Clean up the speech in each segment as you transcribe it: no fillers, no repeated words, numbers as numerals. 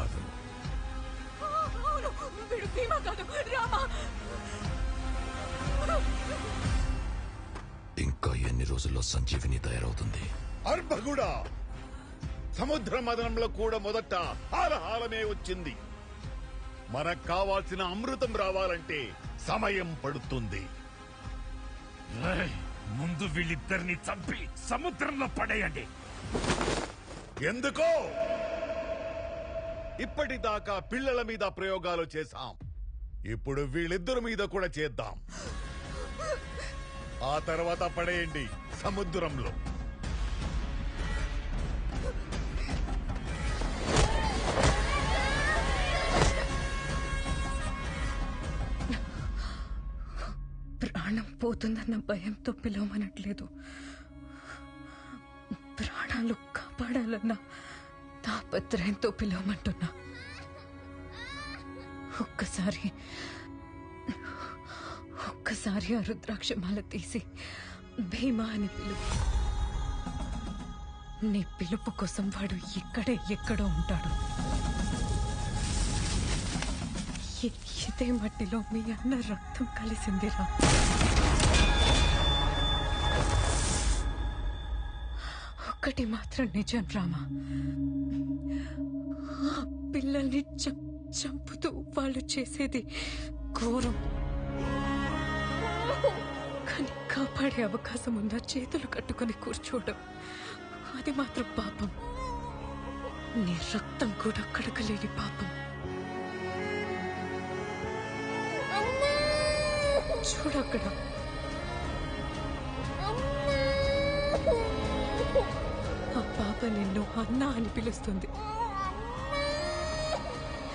కాదు. వీడు భీమా కాదు, రామా. ఇంకా ఎన్ని రోజుల్లో సంజీవిని తయారవుతుంది? అర్భగుడా, సముద్ర మదనంలో కూడా మొదట హాలహాలమే వచ్చింది. మనకు కావాల్సిన అమృతం రావాలంటే సమయం పడుతుంది. ముందు వీళ్ళిద్దరిని చంపి సముద్రంలో పడేయండి. ఎందుకో? ఇప్పటిదాకా పిల్లల మీద ప్రయోగాలు చేశాం, ఇప్పుడు వీళ్ళిద్దరి మీద కూడా చేద్దాం. ఆ తర్వాత పడేయండి సముద్రంలో. ప్రాణం పోతుందన్న భయంతో పిలవమనట్లేదు, ప్రాణాలు కాపాడాలన్న తాపత్రయంతో పిలవమంటున్నా. ఒక్కసారి ఆ రుద్రాక్షమాల తీసి భీమా అని పిలుపు. నీ పిలుపు కోసం వాడు ఎక్కడో ఉంటాడు. ఇదే మట్టిలో మీ అన్న రక్తం కలిసిందిరా. ఒక్కటి మాత్రం నిజం రామా, పిల్లల్ని చంపుతూ వాళ్ళు చేసేది ఘోరం. కానీ కాపాడే అవకాశం ఉందా చేతులు కట్టుకుని కూర్చోవడం, అది మాత్రం పాపం. నీ రక్తం కూడా కడకలేని పాపం. చూడక్కడ ఆ పాప నిన్ను అన్నా అని పిలుస్తుంది.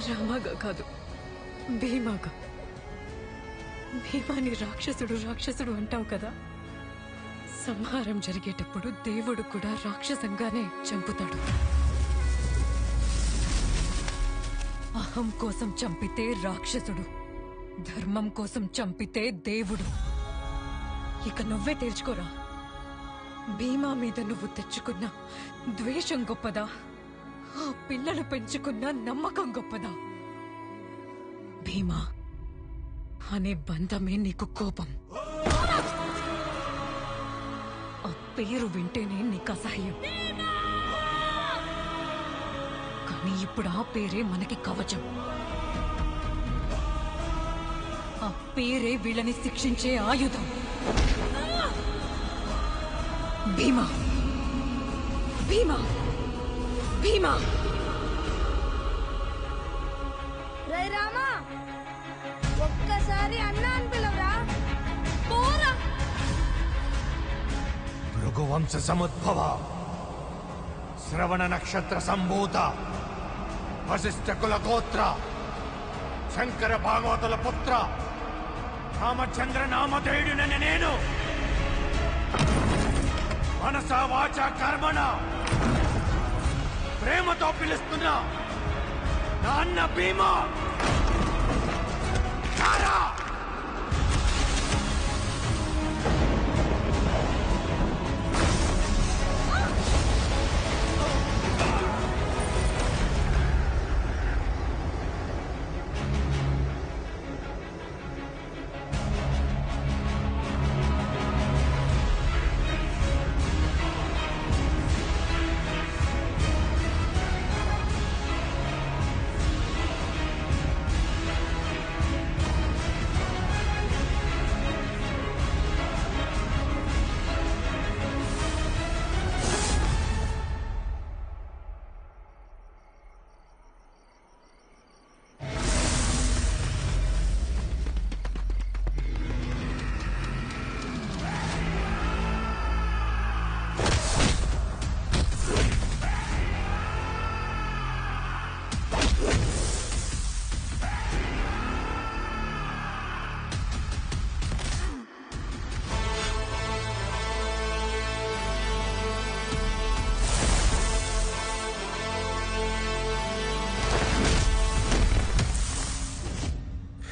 రామాగా కాదు, భీమాగా. భీమాని రాక్షసుడు అంటావు కదా. సంహారం జరిగేటప్పుడు దేవుడు కూడా రాక్షసంగానే చంపుతాడు. అహం కోసం చంపితే రాక్షసుడు, ధర్మం కోసం చంపితే దేవుడు. ఇక నువ్వే తేల్చుకోరా, భీమా మీద నువ్వు తెచ్చుకున్న ద్వేషం గొప్పదా, ఆ పిల్లలు పెంచుకున్న నమ్మకం గొప్పదా? భీమా అనే బంధమే నీకు కోపం, ఆ పేరు వింటేనే నీకు అసహ్యం. కానీ ఇప్పుడు ఆ పేరే మనకి కవచం, ఆ పేరే వీళ్ళని శిక్షించే ఆయుధం. భీమా, భీమా, భీమా. రే రామా, ఒక్కసారి అన్నా అని పిలవరా. పోరా. భృగువంశ సముద్భవ, శ్రవణ నక్షత్ర సంభూత, వశిష్ఠ కుల గోత్ర, శంకర భాగవతుల పుత్ర, రామచంద్ర నామధేయుడినని నేను మనస వాచ కర్మణ ప్రేమతో పిలుస్తున్నా నా అన్న భీమా.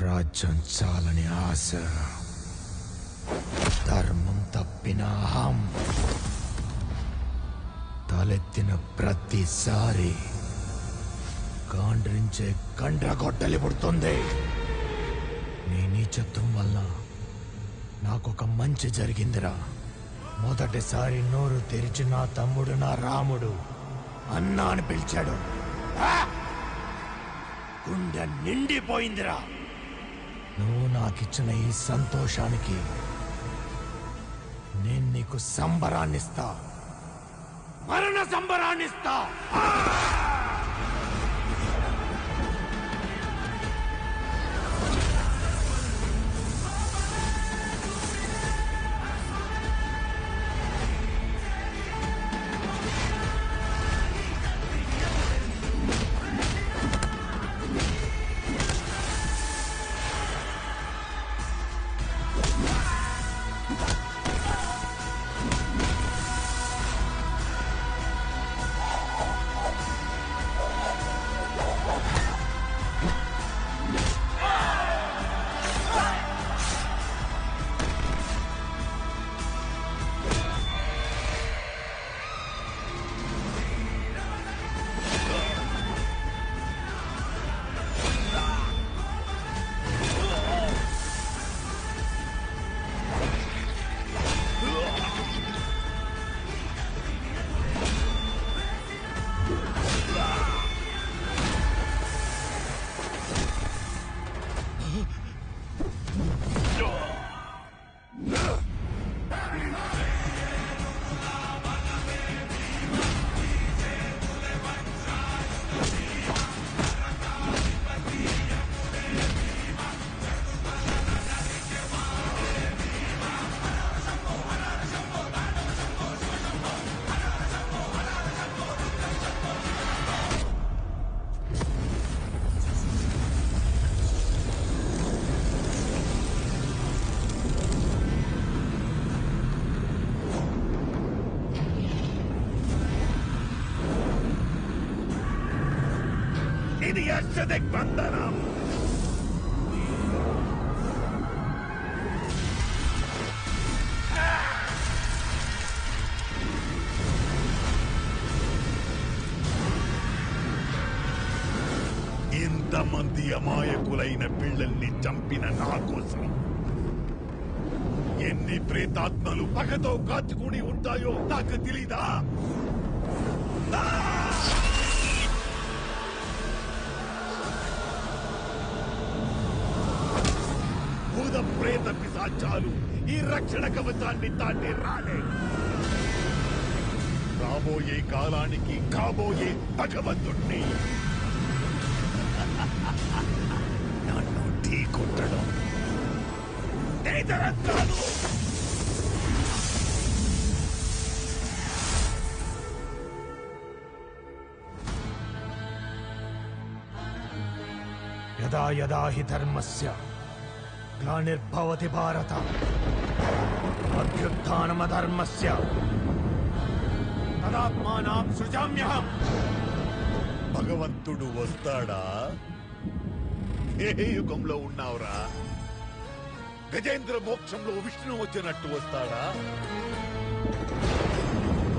రాజ్యం చాలని ఆశ, ధర్మం తప్పిన అహం తలెత్తిన ప్రతిసారి గాండ్రించే గండ్రగొడ్డలి పుడుతుంది. నీ నీచత్వం వల్ల నాకొక మంచి జరిగిందిరా. మొదటిసారి నోరు తెరిచి నా తమ్ముడు, నా రాముడు అన్నా అని పిలిచాడు. గుండె నిండిపోయిందిరా. నువ్వు నాకిచ్చిన ఈ సంతోషానికి నేను నీకు సంబరాన్నిస్తా, మరణ సంబరాన్నిస్తా. ఇది అష్టదిగ్బంధనం. ఇంతమంది అమాయకులైన పిల్లల్ని చంపిన నా కోసం ఎన్ని ప్రేతాత్మలు పగతో కాచుకుని ఉంటాయో నాకు తెలీదా? భూత ప్రేత పిశాచాలు ఈ రక్షణ కవచాన్ని దాటి రాలే. రాబోయే కాలానికి కాబోయే భగవంతుణ్ణి నన్ను ఢీ కొట్టడం నేతరం కాదు. యదా యదా హి ధర్మస్య గ్లానిర్భవతి భారత అభ్యుత్థానమధర్మస్య తదాత్మానాం సృజామ్యహం. భగవంతుడు వస్తాడా? ఏ యుగంలో ఉన్నావురా? గజేంద్ర మోక్షంలో విష్ణు వచ్చినట్టు వస్తాడా?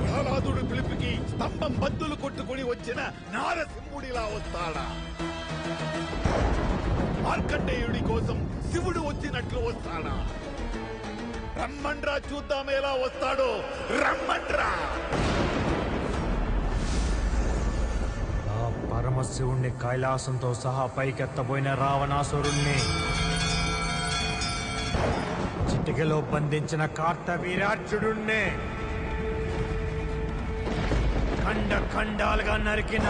ప్రహ్లాదుడు పిలుపుకి స్తంభం బద్దులు కొట్టుకుని వచ్చిన నారసింహుడిలా వస్తాడా? మార్కండేయుడి కోసం శివుడు వచ్చినట్లు వస్తాడా? రమ్మండ్రా, చూద్దాం ఎలా వస్తాడో. రమ్మండ్రా. ఆ పరమశివుణ్ణి కైలాసంతో సహా పైకెత్తబోయిన రావణాసురుణ్ణి చిటికలో బంధించిన కార్తవీర్యార్జునుణ్ణి ఖండ ఖండాలుగా నరికిన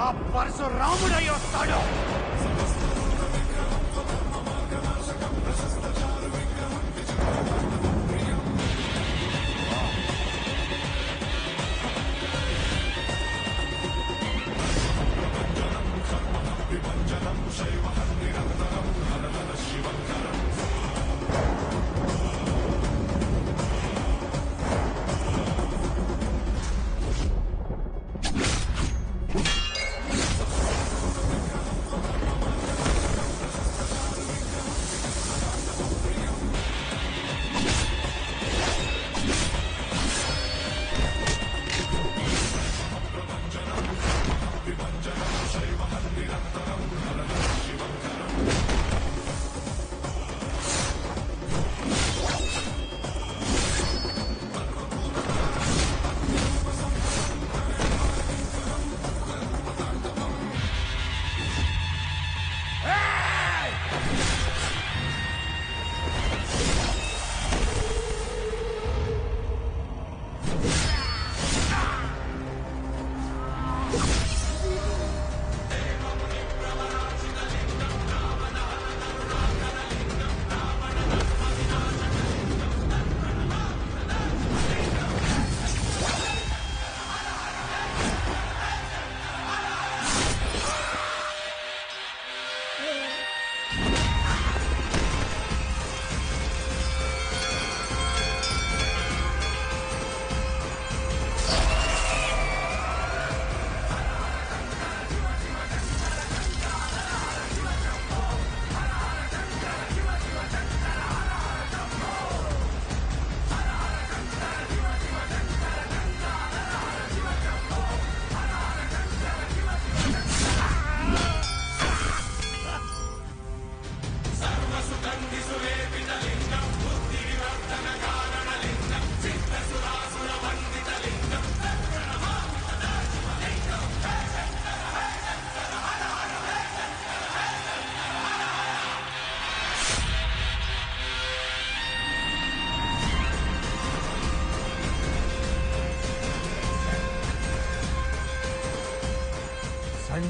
ఆ పరశురాముడై వస్తాడు.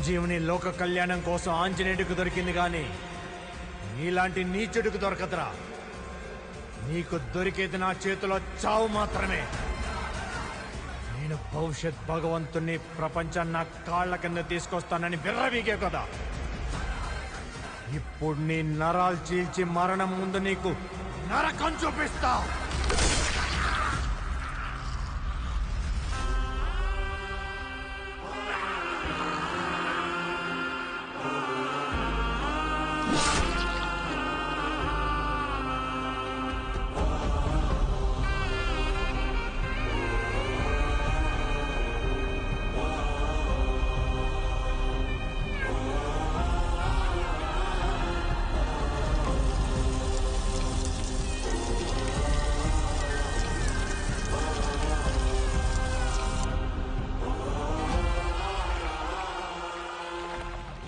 సంజీవుని లోక కళ్యాణం కోసం ఆంజనేయుడికి దొరికింది గాని నీలాంటి నీచుడికి దొరకదురా. నీకు దొరికేది నా చేతిలో చావు మాత్రమే. నేను భవిష్యత్ భగవంతుని ప్రపంచాన్ని నా కాళ్ల కింద తీసుకొస్తానని విర్రవీగే కదా. ఇప్పుడు నీ నరాలు చీల్చి మరణం ముందు నీకు నరకం చూపిస్తా.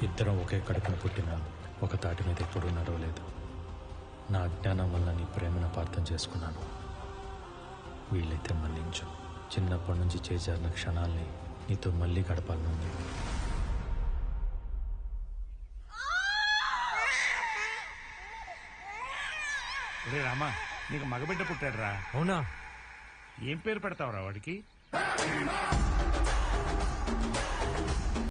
ఇద్దరం ఒకే కడుపున పుట్టిన ఒక తాటి మీద ఎప్పుడూ నడవలేదు. నా అజ్ఞానం వల్ల నీ ప్రేమను అపార్థం చేసుకున్నాను. వీళ్ళైతే మన్నించు. చిన్నప్పటి నుంచి చేజారిన క్షణాల్ని నీతో మళ్ళీ గడపాలనుంది. రే రామా, నీకు మగబిడ్డ పుట్టాడు రా. అవునా? ఏం పేరు పెడతావురా వాడికి?